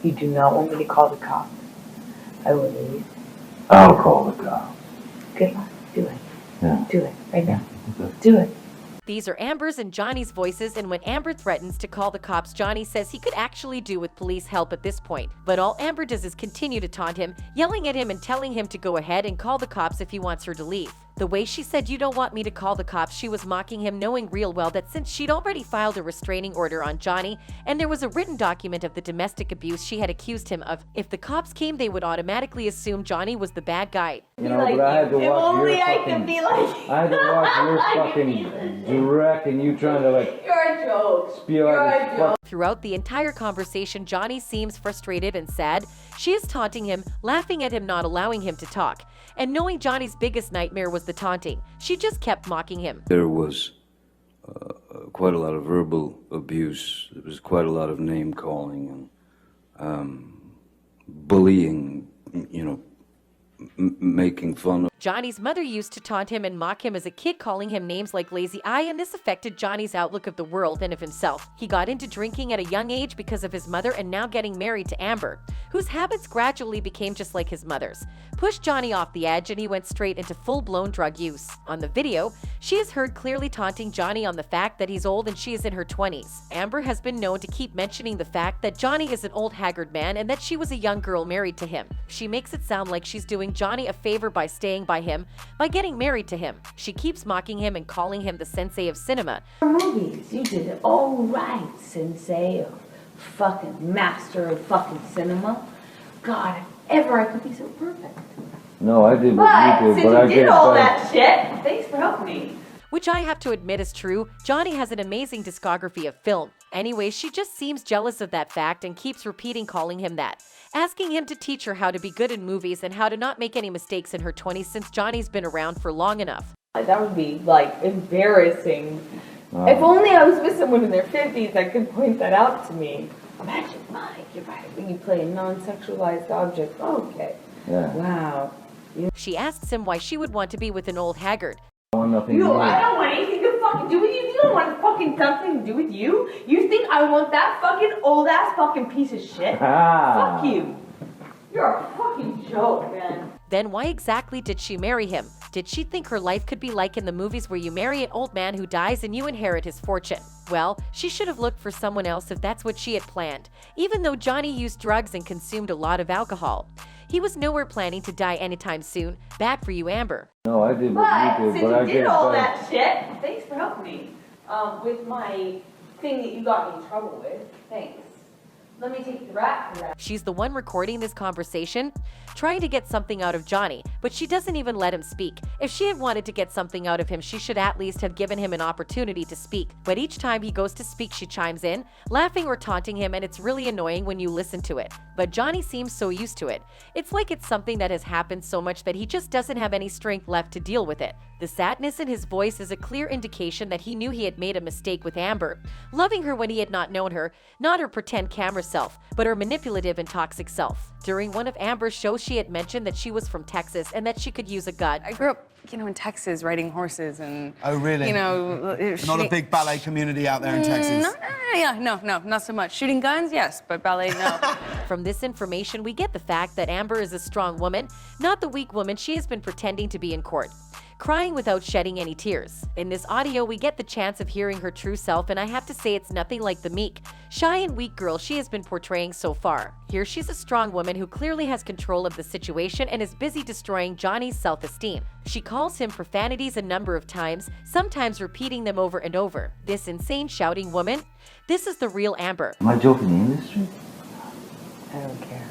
You do not want me to call the cops. I will leave. I'll call the cops. Good luck. Do it. Yeah. Do it right now. Okay. Do it. These are Amber's and Johnny's voices, and when Amber threatens to call the cops, Johnny says he could actually do with police help at this point. But all Amber does is continue to taunt him, yelling at him and telling him to go ahead and call the cops if he wants her to leave. The way she said, "You don't want me to call the cops," she was mocking him, knowing real well that since she'd already filed a restraining order on Johnny, and there was a written document of the domestic abuse she had accused him of, if the cops came, they would automatically assume Johnny was the bad guy. You know, but I had to watch your fucking... be like... I had to watch your fucking direct and you trying to like... You're a joke. Spew out this fuck... Throughout the entire conversation, Johnny seems frustrated and sad. She is taunting him, laughing at him, not allowing him to talk. And knowing Johnny's biggest nightmare was the taunting, she just kept mocking him. There was quite a lot of verbal abuse. There was quite a lot of name calling and bullying, you know, making fun of. Johnny's mother used to taunt him and mock him as a kid, calling him names like lazy eye, and this affected Johnny's outlook of the world and of himself. He got into drinking at a young age because of his mother, and now getting married to Amber, whose habits gradually became just like his mother's, pushed Johnny off the edge, and he went straight into full-blown drug use. On the video, she is heard clearly taunting Johnny on the fact that he's old and she is in her 20s. Amber has been known to keep mentioning the fact that Johnny is an old haggard man and that she was a young girl married to him. She makes it sound like she's doing Johnny a favor by staying by him, by getting married to him. She keeps mocking him and calling him the sensei of cinema. Movies, you did it all right, sensei, or fucking master of fucking cinema. God, if ever I could be so perfect. No, I did what you did, but I did all that shit, thanks for helping me. Which I have to admit is true. Johnny has an amazing discography of film. Anyway, she just seems jealous of that fact and keeps repeating calling him that, asking him to teach her how to be good in movies and how to not make any mistakes in her 20s since Johnny's been around for long enough. That would be, like, embarrassing. If only I was with someone in their 50s that could point that out to me. Imagine, Mike, you're right, when you play a non-sexualized object. Okay. Yeah. Wow. She asks him why she would want to be with an old haggard. I want nothing to You, do. I don't want anything to fucking do with you. You don't want fucking something to do with you. You think I want that fucking old ass fucking piece of shit? Fuck you. You're a fucking joke, man. Then why exactly did she marry him? Did she think her life could be like in the movies where you marry an old man who dies and you inherit his fortune? Well, she should have looked for someone else if that's what she had planned, even though Johnny used drugs and consumed a lot of alcohol. He was nowhere planning to die anytime soon. Bad for you, Amber. No, I did what you did, but I did all that shit, thanks for helping me with my thing that you got me in trouble with. Thanks. Let me take the rap for that. She's the one recording this conversation, trying to get something out of Johnny, but she doesn't even let him speak. If she had wanted to get something out of him, she should at least have given him an opportunity to speak. But each time he goes to speak, she chimes in, laughing or taunting him, and it's really annoying when you listen to it. But Johnny seems so used to it. It's like it's something that has happened so much that he just doesn't have any strength left to deal with it. The sadness in his voice is a clear indication that he knew he had made a mistake with Amber, loving her when he had not known her, not her pretend camera self, but her manipulative and toxic self. During one of Amber's shows, she had mentioned that she was from Texas and that she could use a gun. I grew up, in Texas, riding horses and... Oh, really? Not a big ballet community out there in Texas? No, not so much. Shooting guns, yes, but ballet, no. From this information, we get the fact that Amber is a strong woman, not the weak woman she has been pretending to be in court, crying without shedding any tears. In this audio, we get the chance of hearing her true self, and I have to say it's nothing like the meek, shy and weak girl she has been portraying so far. Here she's a strong woman who clearly has control of the situation and is busy destroying Johnny's self-esteem. She calls him profanities a number of times, sometimes repeating them over and over. This insane shouting woman, this is the real Amber. Am I joking the industry? I don't care.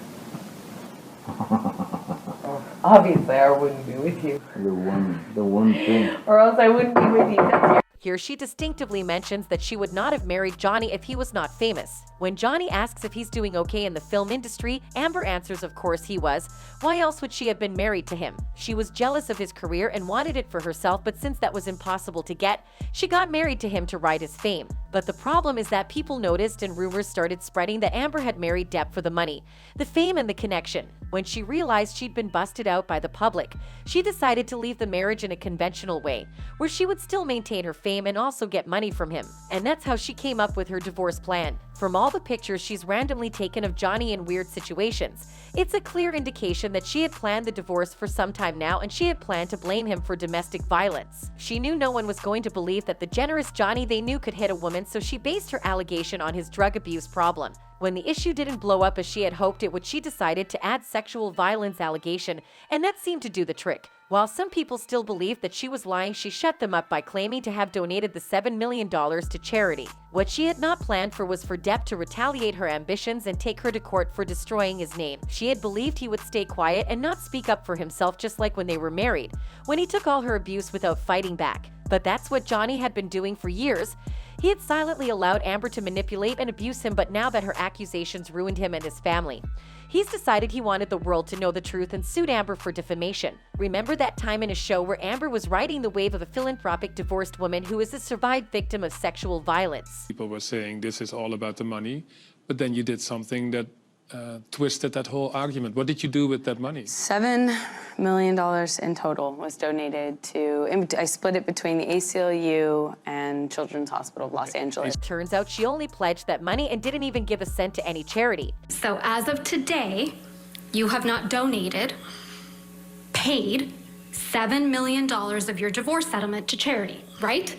Obviously, I wouldn't be with you. The one thing. Or else I wouldn't be with you. Here she distinctively mentions that she would not have married Johnny if he was not famous. When Johnny asks if he's doing okay in the film industry, Amber answers of course he was. Why else would she have been married to him? She was jealous of his career and wanted it for herself, but since that was impossible to get, she got married to him to ride his fame. But the problem is that people noticed and rumors started spreading that Amber had married Depp for the money, the fame, and the connection. When she realized she'd been busted out by the public, she decided to leave the marriage in a conventional way, where she would still maintain her fame fame and also get money from him. And that's how she came up with her divorce plan. From all the pictures she's randomly taken of Johnny in weird situations, it's a clear indication that she had planned the divorce for some time now, and she had planned to blame him for domestic violence. She knew no one was going to believe that the generous Johnny they knew could hit a woman, so she based her allegation on his drug abuse problem. When the issue didn't blow up as she had hoped it would, she decided to add sexual violence allegation, and that seemed to do the trick. While some people still believed that she was lying, she shut them up by claiming to have donated the $7 million to charity. What she had not planned for was for Depp to retaliate her ambitions and take her to court for destroying his name. She had believed he would stay quiet and not speak up for himself, just like when they were married, when he took all her abuse without fighting back. But that's what Johnny had been doing for years. He had silently allowed Amber to manipulate and abuse him, but now that her accusations ruined him and his family, he's decided he wanted the world to know the truth and sued Amber for defamation. Remember that time in a show where Amber was riding the wave of a philanthropic divorced woman who is a survived victim of sexual violence? People were saying this is all about the money, but then you did something that twisted that whole argument. What did you do with that money? $7 million in total was donated to, I split it between the ACLU and Children's Hospital of Los Angeles. Turns out she only pledged that money and didn't even give a cent to any charity. So as of today, you have not donated, paid $7 million of your divorce settlement to charity, right?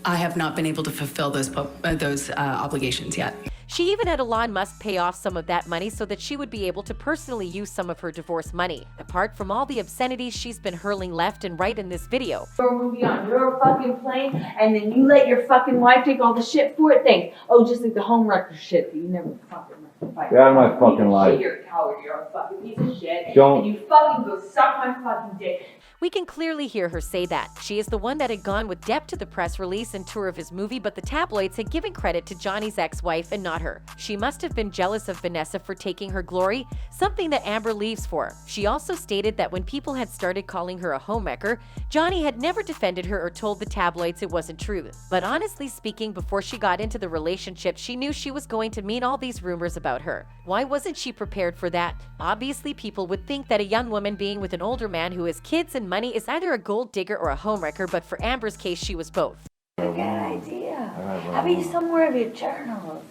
I have not been able to fulfill those obligations yet. She even had Elon Musk pay off some of that money so that she would be able to personally use some of her divorce money. Apart from all the obscenities she's been hurling left and right in this video. Your movie on your fucking plane, and then you let your fucking wife take all the shit for it. Thanks. Oh, just like the homewrecker shit that you never fucking rectified. Get out of my fucking life. Shit, you're a coward. You're a fucking piece of shit. Don't. And you fucking go suck my fucking dick. We can clearly hear her say that. She is the one that had gone with Depp to the press release and tour of his movie, but the tabloids had given credit to Johnny's ex-wife and not her. She must have been jealous of Vanessa for taking her glory, something that Amber leaves for. She also stated that when people had started calling her a homewrecker, Johnny had never defended her or told the tabloids it wasn't true. But honestly speaking, before she got into the relationship, she knew she was going to meet all these rumors about her. Why wasn't she prepared for that? Obviously, people would think that a young woman being with an older man who has kids and money is either a gold digger or a homewrecker, but for Amber's case, she was both. Good idea. Have you somewhere of your journals?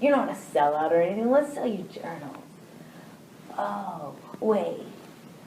You're not a sellout or anything. Let's sell you journals. Oh, wait.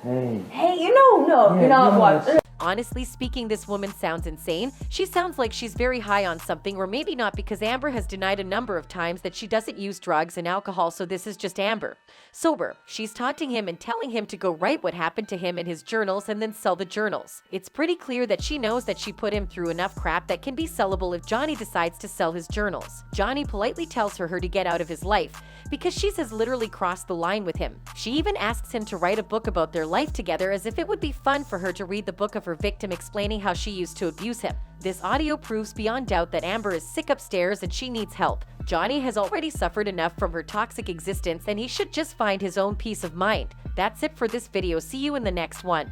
Hey, you're not watching. Honestly speaking, this woman sounds insane. She sounds like she's very high on something, or maybe not, because Amber has denied a number of times that she doesn't use drugs and alcohol, so this is just Amber. Sober. She's taunting him and telling him to go write what happened to him in his journals and then sell the journals. It's pretty clear that she knows that she put him through enough crap that can be sellable if Johnny decides to sell his journals. Johnny politely tells her to get out of his life, because she has literally crossed the line with him. She even asks him to write a book about their life together, as if it would be fun for her to read the book of her victim explaining how she used to abuse him. This audio proves beyond doubt that Amber is sick upstairs and she needs help. Johnny has already suffered enough from her toxic existence, and he should just find his own peace of mind. That's it for this video. See you in the next one.